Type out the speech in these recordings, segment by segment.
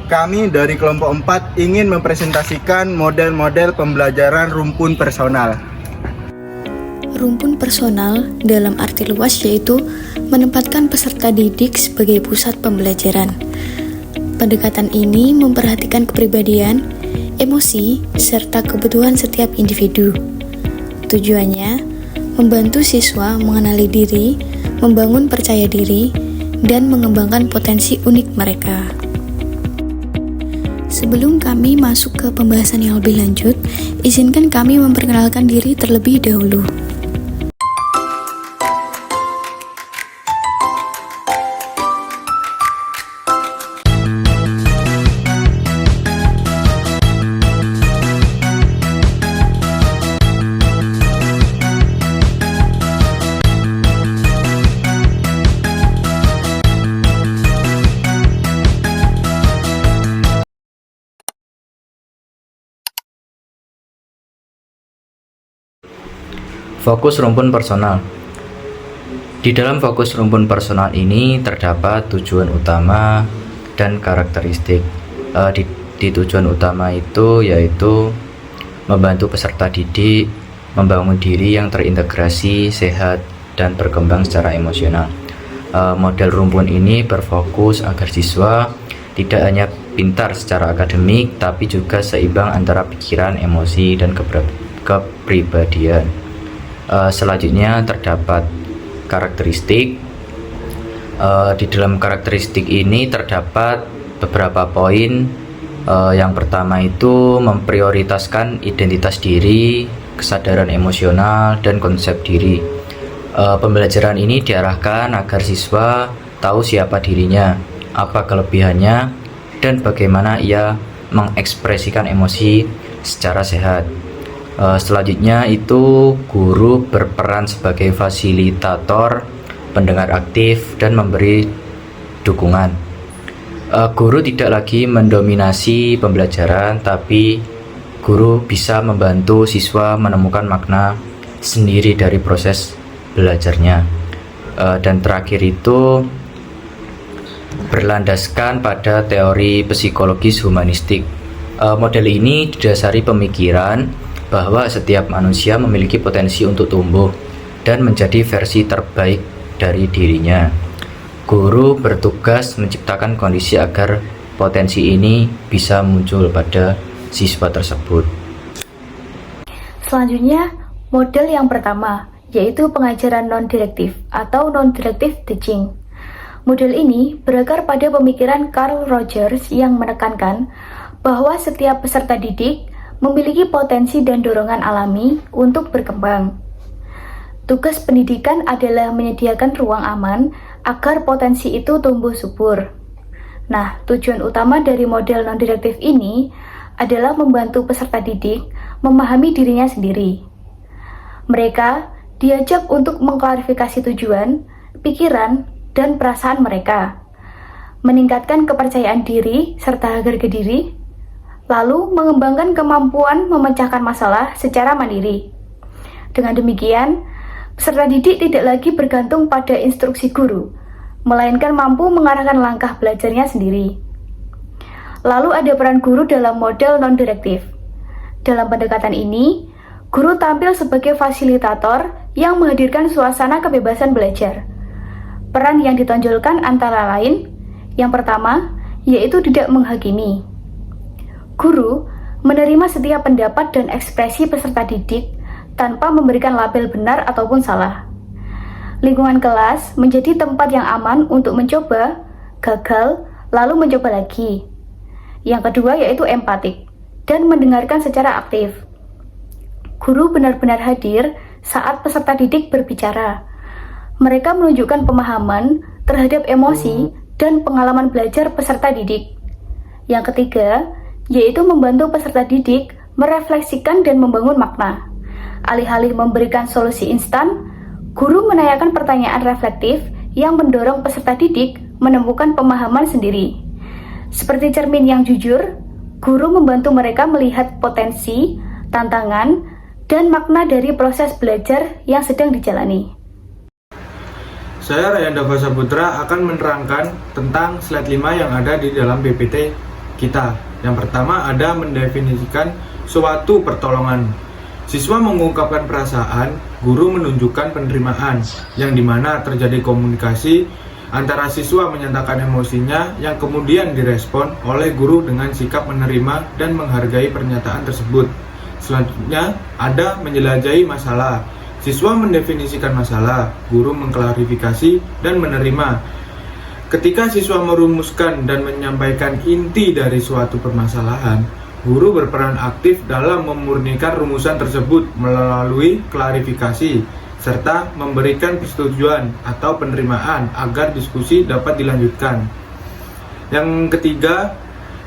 Kami dari kelompok 4 ingin mempresentasikan model-model pembelajaran rumpun personal. Rumpun personal dalam arti luas yaitu menempatkan peserta didik sebagai pusat pembelajaran. Pendekatan ini memperhatikan kepribadian, emosi, serta kebutuhan setiap individu. Tujuannya, membantu siswa mengenali diri, membangun percaya diri, dan mengembangkan potensi unik mereka. Sebelum kami masuk ke pembahasan yang lebih lanjut, izinkan kami memperkenalkan diri terlebih dahulu. Fokus rumpun personal. Di dalam fokus rumpun personal ini terdapat tujuan utama dan karakteristik. Di tujuan utama itu yaitu membantu peserta didik membangun diri yang terintegrasi, sehat, dan berkembang secara emosional. Model rumpun ini berfokus agar siswa tidak hanya pintar secara akademik, tapi juga seimbang antara pikiran, emosi, dan kepribadian. Selanjutnya terdapat karakteristik. Di dalam karakteristik ini terdapat beberapa poin. Yang pertama itu memprioritaskan identitas diri, kesadaran emosional, dan konsep diri. Pembelajaran ini diarahkan agar siswa tahu siapa dirinya, apa kelebihannya, dan bagaimana ia mengekspresikan emosi secara sehat. Selanjutnya itu guru berperan sebagai fasilitator, pendengar aktif, dan memberi dukungan. Guru tidak lagi mendominasi pembelajaran, tapi guru bisa membantu siswa menemukan makna sendiri dari proses belajarnya. Dan terakhir itu berlandaskan pada teori psikologis humanistik. Model ini didasari pemikiran bahwa setiap manusia memiliki potensi untuk tumbuh dan menjadi versi terbaik dari dirinya. Guru bertugas menciptakan kondisi agar potensi ini bisa muncul pada siswa tersebut. Selanjutnya, model yang pertama, yaitu pengajaran non-direktif atau non-directive teaching. Model ini berakar pada pemikiran Carl Rogers yang menekankan bahwa setiap peserta didik memiliki potensi dan dorongan alami untuk berkembang. Tugas pendidikan adalah menyediakan ruang aman agar potensi itu tumbuh subur. Nah, tujuan utama dari model non-direktif ini adalah membantu peserta didik memahami dirinya sendiri. Mereka diajak untuk mengklarifikasi tujuan, pikiran, dan perasaan mereka, meningkatkan kepercayaan diri serta harga diri, lalu mengembangkan kemampuan memecahkan masalah secara mandiri. Dengan demikian, peserta didik tidak lagi bergantung pada instruksi guru, melainkan mampu mengarahkan langkah belajarnya sendiri. Lalu ada peran guru dalam model non-direktif. Dalam pendekatan ini, guru tampil sebagai fasilitator yang menghadirkan suasana kebebasan belajar. Peran yang ditonjolkan antara lain, yang pertama, yaitu tidak menghakimi. Guru menerima setiap pendapat dan ekspresi peserta didik tanpa memberikan label benar ataupun salah. Lingkungan kelas menjadi tempat yang aman untuk mencoba, gagal, lalu mencoba lagi. Yang kedua yaitu empatik dan mendengarkan secara aktif. Guru benar-benar hadir saat peserta didik berbicara. Mereka menunjukkan pemahaman terhadap emosi dan pengalaman belajar peserta didik. Yang ketiga, yaitu membantu peserta didik merefleksikan dan membangun makna. Alih-alih memberikan solusi instan, guru menanyakan pertanyaan reflektif yang mendorong peserta didik menemukan pemahaman sendiri. Seperti cermin yang jujur, guru membantu mereka melihat potensi, tantangan, dan makna dari proses belajar yang sedang dijalani. Saya Rayanda Basaputra akan menerangkan tentang slide 5 yang ada di dalam PPT kita. Yang pertama ada mendefinisikan suatu pertolongan. Siswa mengungkapkan perasaan, guru menunjukkan penerimaan, yang dimana terjadi komunikasi antara siswa menyatakan emosinya yang kemudian direspon oleh guru dengan sikap menerima dan menghargai pernyataan tersebut. Selanjutnya ada menjelajahi masalah. Siswa mendefinisikan masalah, guru mengklarifikasi dan menerima. Ketika siswa merumuskan dan menyampaikan inti dari suatu permasalahan, guru berperan aktif dalam memurnikan rumusan tersebut melalui klarifikasi, serta memberikan persetujuan atau penerimaan agar diskusi dapat dilanjutkan. Yang ketiga,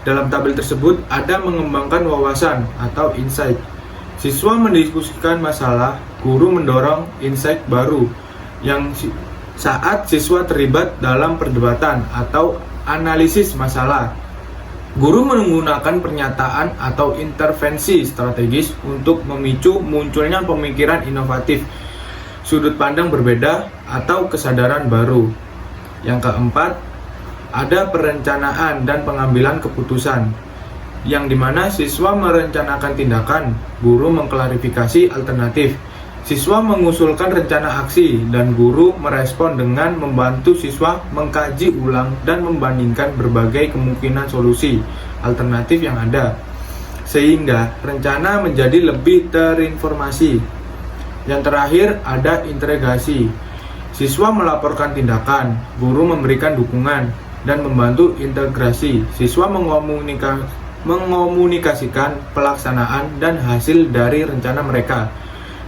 dalam tabel tersebut ada mengembangkan wawasan atau insight. Siswa mendiskusikan masalah, guru mendorong insight baru yang saat siswa terlibat dalam perdebatan atau analisis masalah. Guru menggunakan pernyataan atau intervensi strategis untuk memicu munculnya pemikiran inovatif, sudut pandang berbeda, atau kesadaran baru. Yang keempat, ada perencanaan dan pengambilan keputusan, yang dimana siswa merencanakan tindakan, guru mengklarifikasi alternatif. Siswa mengusulkan rencana aksi dan guru merespon dengan membantu siswa mengkaji ulang dan membandingkan berbagai kemungkinan solusi alternatif yang ada, sehingga rencana menjadi lebih terinformasi. Yang terakhir ada interogasi. Siswa melaporkan tindakan, guru memberikan dukungan dan membantu integrasi. Siswa mengomunikasikan pelaksanaan dan hasil dari rencana mereka,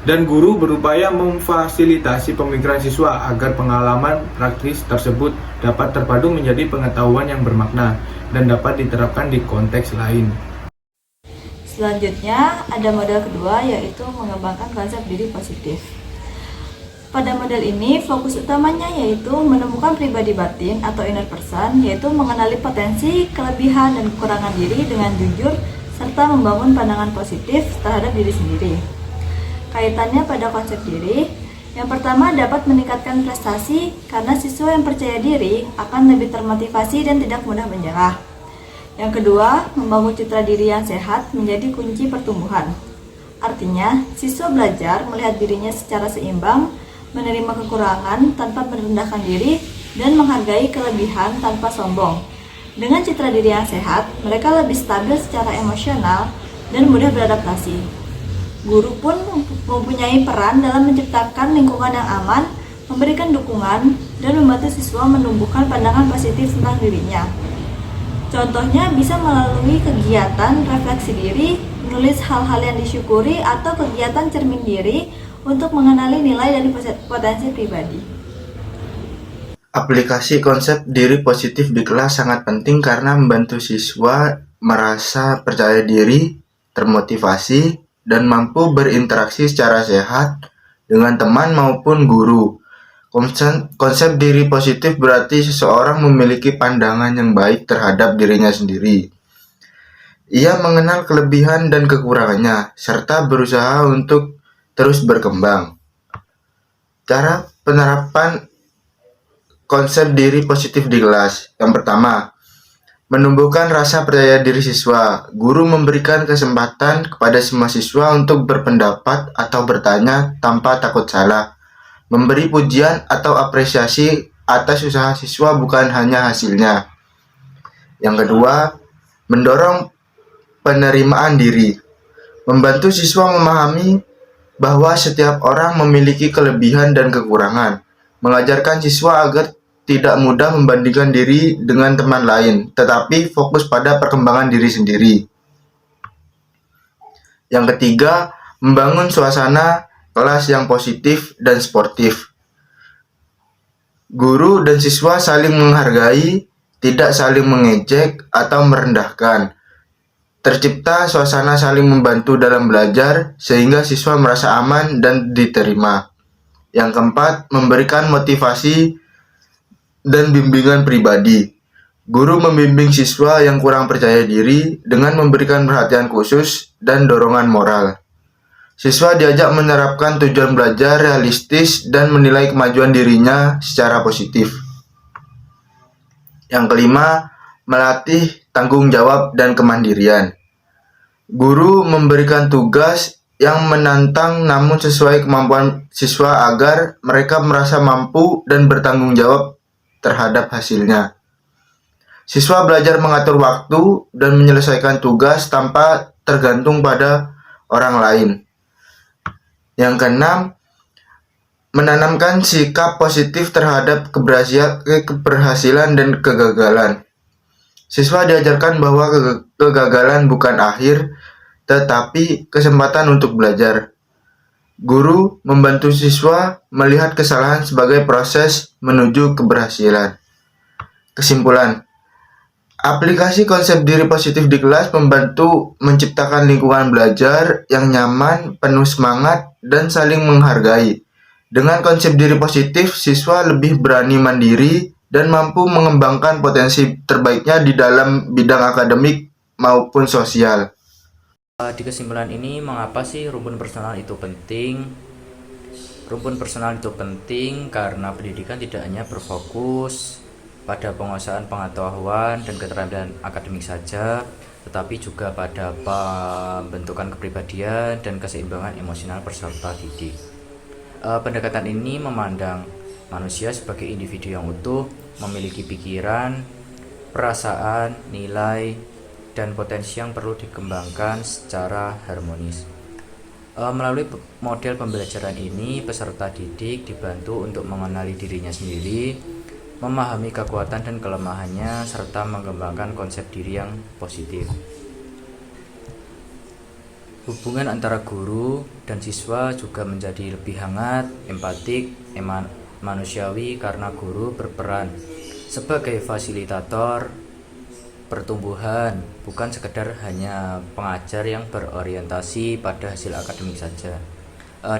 dan guru berupaya memfasilitasi pemikiran siswa agar pengalaman praktis tersebut dapat terpadu menjadi pengetahuan yang bermakna dan dapat diterapkan di konteks lain. Selanjutnya, ada model kedua, yaitu mengembangkan konsep diri positif. Pada model ini, fokus utamanya yaitu menemukan pribadi batin atau inner person, yaitu mengenali potensi, kelebihan, dan kekurangan diri dengan jujur, serta membangun pandangan positif terhadap diri sendiri. Kaitannya pada konsep diri, yang pertama dapat meningkatkan prestasi karena siswa yang percaya diri akan lebih termotivasi dan tidak mudah menyerah. Yang kedua, membangun citra diri yang sehat menjadi kunci pertumbuhan. Artinya, siswa belajar melihat dirinya secara seimbang, menerima kekurangan tanpa merendahkan diri, dan menghargai kelebihan tanpa sombong. Dengan citra diri yang sehat, mereka lebih stabil secara emosional dan mudah beradaptasi. Guru pun mempunyai peran dalam menciptakan lingkungan yang aman, memberikan dukungan, dan membantu siswa menumbuhkan pandangan positif tentang dirinya. Contohnya bisa melalui kegiatan refleksi diri, menulis hal-hal yang disyukuri, atau kegiatan cermin diri untuk mengenali nilai dan potensi pribadi. Aplikasi konsep diri positif di kelas sangat penting karena membantu siswa merasa percaya diri, termotivasi, dan mampu berinteraksi secara sehat dengan teman maupun guru. Konsep diri positif berarti seseorang memiliki pandangan yang baik terhadap dirinya sendiri. Ia mengenal kelebihan dan kekurangannya, serta berusaha untuk terus berkembang. Cara penerapan konsep diri positif di kelas. Yang pertama, menumbuhkan rasa percaya diri siswa. Guru memberikan kesempatan kepada semua siswa untuk berpendapat atau bertanya tanpa takut salah. Memberi pujian atau apresiasi atas usaha siswa bukan hanya hasilnya. Yang kedua, mendorong penerimaan diri. Membantu siswa memahami bahwa setiap orang memiliki kelebihan dan kekurangan. Mengajarkan siswa agar tidak mudah membandingkan diri dengan teman lain, tetapi fokus pada perkembangan diri sendiri. Yang ketiga, membangun suasana kelas yang positif dan sportif. Guru dan siswa saling menghargai, tidak saling mengejek atau merendahkan. Tercipta suasana saling membantu dalam belajar, sehingga siswa merasa aman dan diterima. Yang keempat, memberikan motivasi dan bimbingan pribadi. Guru membimbing siswa yang kurang percaya diri dengan memberikan perhatian khusus dan dorongan moral. Siswa diajak menerapkan tujuan belajar realistis dan menilai kemajuan dirinya secara positif. Yang kelima, melatih tanggung jawab, dan kemandirian. Guru memberikan tugas yang menantang namun sesuai kemampuan siswa agar mereka merasa mampu dan bertanggung jawab terhadap hasilnya. Siswa belajar mengatur waktu dan menyelesaikan tugas tanpa tergantung pada orang lain. Yang keenam, menanamkan sikap positif terhadap keberhasilan dan kegagalan. Siswa diajarkan bahwa kegagalan bukan akhir, tetapi kesempatan untuk belajar. Guru membantu siswa melihat kesalahan sebagai proses menuju keberhasilan. Kesimpulan, aplikasi konsep diri positif di kelas membantu menciptakan lingkungan belajar yang nyaman, penuh semangat, dan saling menghargai. Dengan konsep diri positif, siswa lebih berani mandiri dan mampu mengembangkan potensi terbaiknya di dalam bidang akademik maupun sosial. Di kesimpulan ini, mengapa sih rumpun personal itu penting? Rumpun personal itu penting karena pendidikan tidak hanya berfokus pada penguasaan pengetahuan dan keterampilan akademik saja, tetapi juga pada pembentukan kepribadian dan keseimbangan emosional peserta didik. Pendekatan ini memandang manusia sebagai individu yang utuh, memiliki pikiran, perasaan, nilai, dan potensi yang perlu dikembangkan secara harmonis. Melalui model pembelajaran ini, peserta didik dibantu untuk mengenali dirinya sendiri, memahami kekuatan dan kelemahannya, serta mengembangkan konsep diri yang positif. Hubungan antara guru dan siswa juga menjadi lebih hangat, empatik, manusiawi karena guru berperan sebagai fasilitator pertumbuhan, bukan sekedar hanya pengajar yang berorientasi pada hasil akademik saja.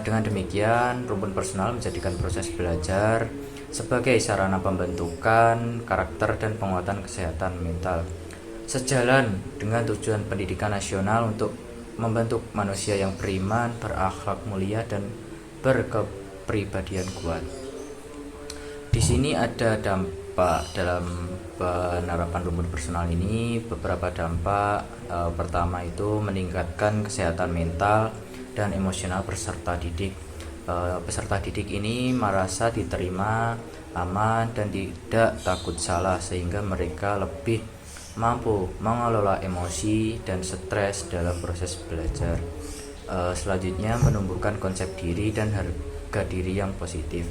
Dengan demikian, rumpun personal menjadikan proses belajar sebagai sarana pembentukan karakter dan penguatan kesehatan mental, sejalan dengan tujuan pendidikan nasional untuk membentuk manusia yang beriman, berakhlak mulia, dan berkepribadian kuat. Di sini ada dampak dalam penerapan rumpun personal ini. Beberapa dampak. Pertama itu meningkatkan kesehatan mental dan emosional peserta didik. Peserta didik ini merasa diterima, aman, dan tidak takut salah, sehingga mereka lebih mampu mengelola emosi dan stres dalam proses belajar. Selanjutnya, menumbuhkan konsep diri dan harga diri yang positif.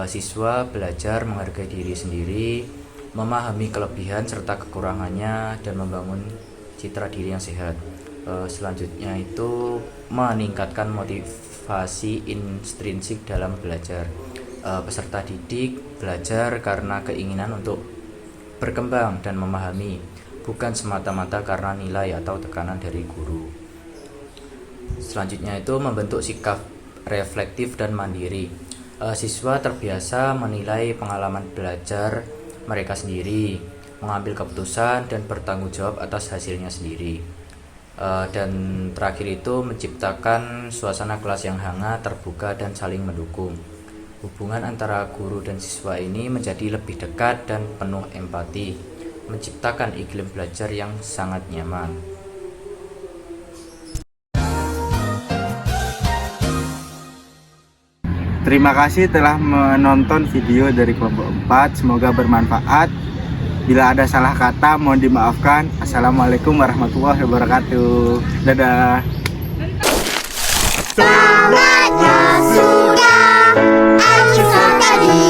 Siswa belajar menghargai diri sendiri, memahami kelebihan serta kekurangannya, dan membangun citra diri yang sehat. Selanjutnya itu meningkatkan motivasi intrinsik dalam belajar. Peserta didik belajar karena keinginan untuk berkembang dan memahami, bukan semata-mata karena nilai atau tekanan dari guru. Selanjutnya itu membentuk sikap reflektif dan mandiri. Siswa terbiasa menilai pengalaman belajar mereka sendiri, mengambil keputusan dan bertanggung jawab atas hasilnya sendiri. Dan terakhir itu menciptakan suasana kelas yang hangat, terbuka, dan saling mendukung. Hubungan antara guru dan siswa ini menjadi lebih dekat dan penuh empati, menciptakan iklim belajar yang sangat nyaman. Terima kasih telah menonton video dari kelompok 4. Semoga bermanfaat. Bila ada salah kata mohon dimaafkan. Assalamualaikum warahmatullahi wabarakatuh. Dadah. Saatnya sudah acuh tadi.